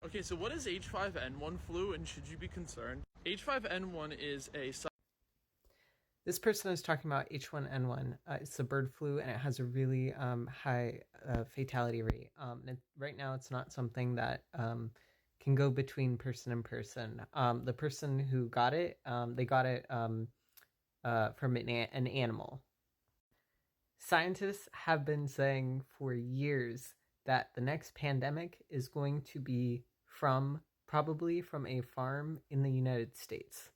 Okay, so what is H5N1 flu and should you be concerned? H5N1 is a... This person is talking about H1N1. It's a bird flu and it has a really high fatality rate. Right now, it's not something that can go between person and person. The person who got it, they got it from an animal. Scientists have been saying for years that the next pandemic is going to be probably from a farm in the United States.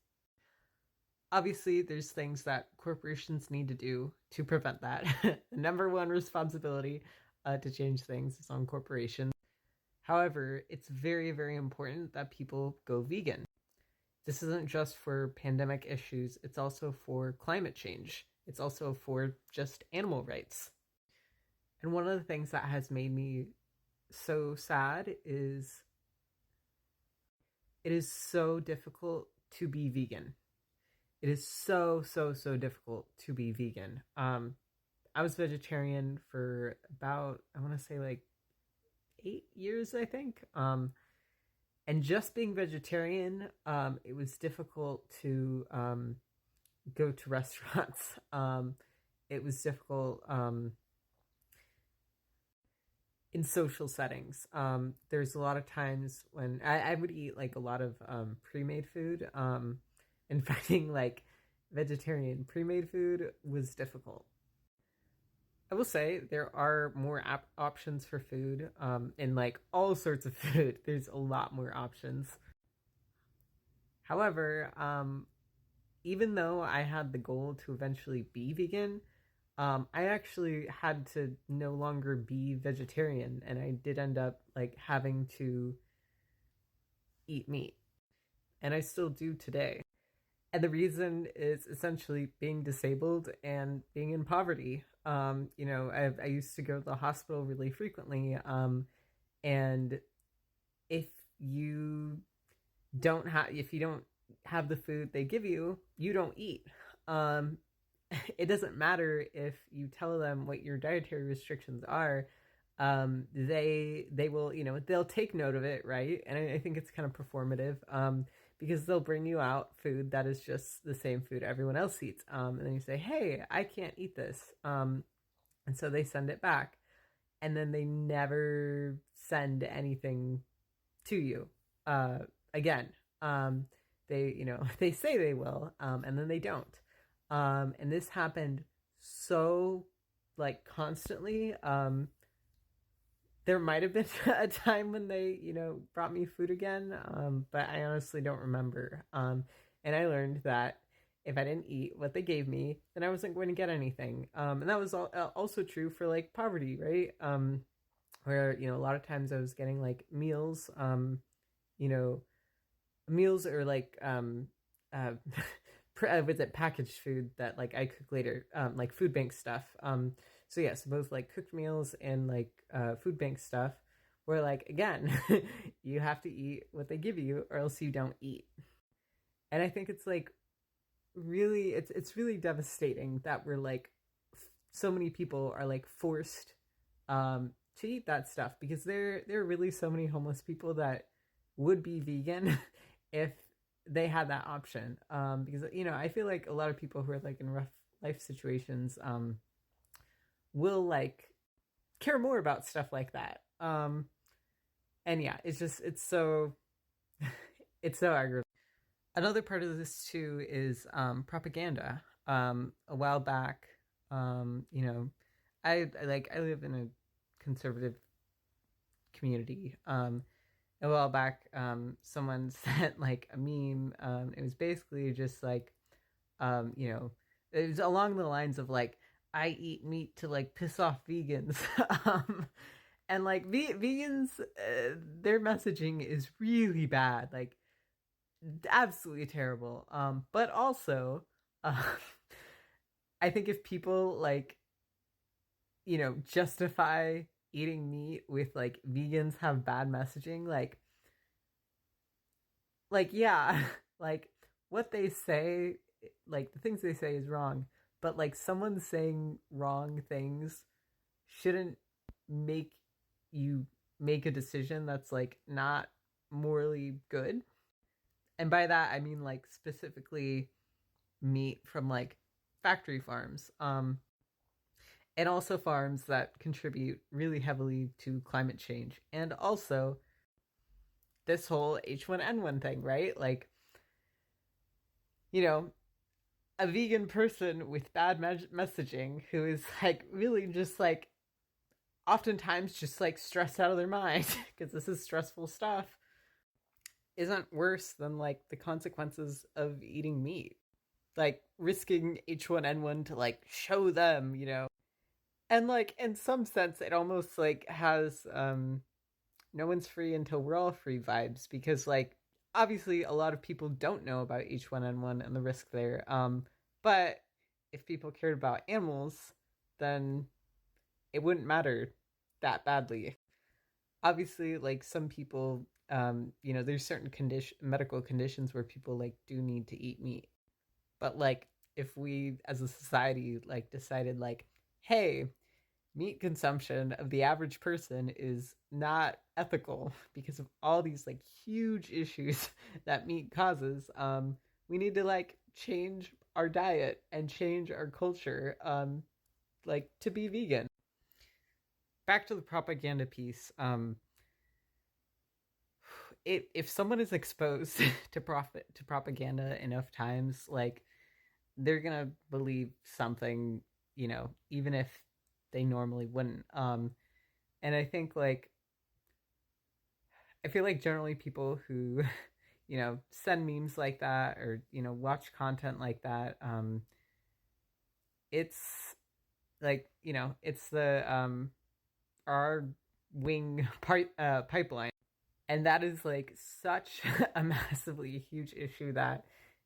Obviously, there's things that corporations need to do to prevent that. The number one responsibility to change things is on corporations. However, it's very, very important that people go vegan. This isn't just for pandemic issues, it's also for climate change. It's also for just animal rights. And one of the things that has made me so sad is it is so difficult to be vegan. It is so difficult to be vegan. I was vegetarian for about, I want to say like 8 years, I think. And just being vegetarian, it was difficult to go to restaurants. It was difficult in social settings. There's a lot of times when I would eat like a lot of pre-made food. And finding like vegetarian pre-made food was difficult. I will say there are more options for food in like all sorts of food. There's a lot more options. However, even though I had the goal to eventually be vegan, I actually had to no longer be vegetarian, and I did end up like having to eat meat. And I still do today. And the reason is essentially being disabled and being in poverty. I used to go to the hospital really frequently. And if you don't have the food they give you, you don't eat. It doesn't matter if you tell them what your dietary restrictions are. They will, they'll take note of it, right? And I think it's kind of performative. Because they'll bring you out food that is just the same food everyone else eats. And then you say, hey, I can't eat this. And so they send it back. And then they never send anything to you again. They say they will, and then they don't. And this happened so like constantly. There might have been a time when they, brought me food again, but I honestly don't remember. And I learned that if I didn't eat what they gave me, then I wasn't going to get anything. And that was also true for like poverty, right? Where, a lot of times I was getting like meals, meals or like, with it packaged food that like I cook later, like food bank stuff. So yes, both like cooked meals and like food bank stuff, where like again, you have to eat what they give you or else you don't eat. And I think it's like really, it's really devastating that we're like so many people are like forced to eat that stuff, because there are really so many homeless people that would be vegan if they had that option. Because I feel like a lot of people who are like in rough life situations will like care more about stuff like that. And yeah, it's so it's so aggravating. Another part of this too is propaganda. A while back, I live in a conservative community. A while back, someone sent like a meme. It was basically just like, it was along the lines of like, I eat meat to like piss off vegans. And like vegans, their messaging is really bad, like absolutely terrible. But also, I think if people like, justify eating meat with like vegans have bad messaging, like yeah, like what they say, like the things they say is wrong, but like someone saying wrong things shouldn't make you make a decision that's like not morally good. And by that, I mean like specifically meat from like factory farms. And also farms that contribute really heavily to climate change. And also this whole H5N1 thing, right? Like, you know, a vegan person with bad messaging who is like really just like oftentimes just like stressed out of their mind because this is stressful stuff isn't worse than like the consequences of eating meat. Like risking H5N1 to like show them, And like in some sense it almost like has no one's free until we're all free vibes because like obviously a lot of people don't know about H5N1 and the risk there. But if people cared about animals, then it wouldn't matter that badly. Obviously, like some people, there's certain medical conditions where people like do need to eat meat. But like if we as a society like decided like, hey, meat consumption of the average person is not ethical because of all these like huge issues that meat causes, we need to like change our diet and change our culture, like to be vegan. Back to the propaganda piece. If someone is exposed to propaganda enough times, like they're gonna believe something, even if they normally wouldn't. And I think like I feel like generally people who send memes like that or watch content like that, it's like it's the our wing pipeline, and that is like such a massively huge issue that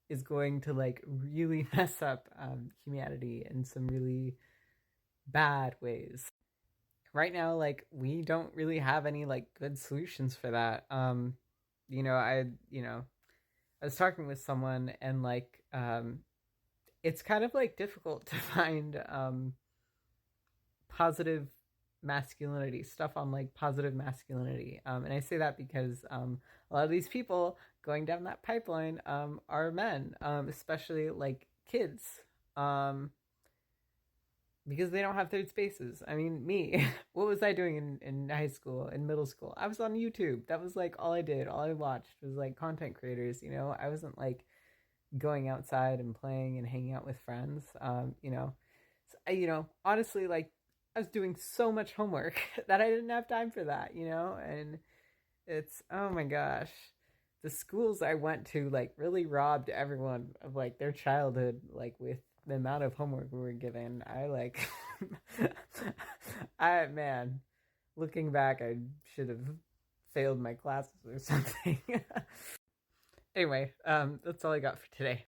is going to like really mess up humanity in some really bad ways. Right now, like we don't really have any like good solutions for that. I was talking with someone and like it's kind of like difficult to find positive masculinity stuff on like positive masculinity, and I say that because a lot of these people going down that pipeline are men, especially like kids, because they don't have third spaces. I mean, me, what was I doing in high school, in middle school? I was on YouTube. That was like all I did. All I watched was like content creators. I wasn't like going outside and playing and hanging out with friends. Honestly, like I was doing so much homework that I didn't have time for that. And it's, oh my gosh, the schools I went to like really robbed everyone of like their childhood, like with the amount of homework we were given. I like, man, looking back, I should have failed my classes or something. Anyway, that's all I got for today.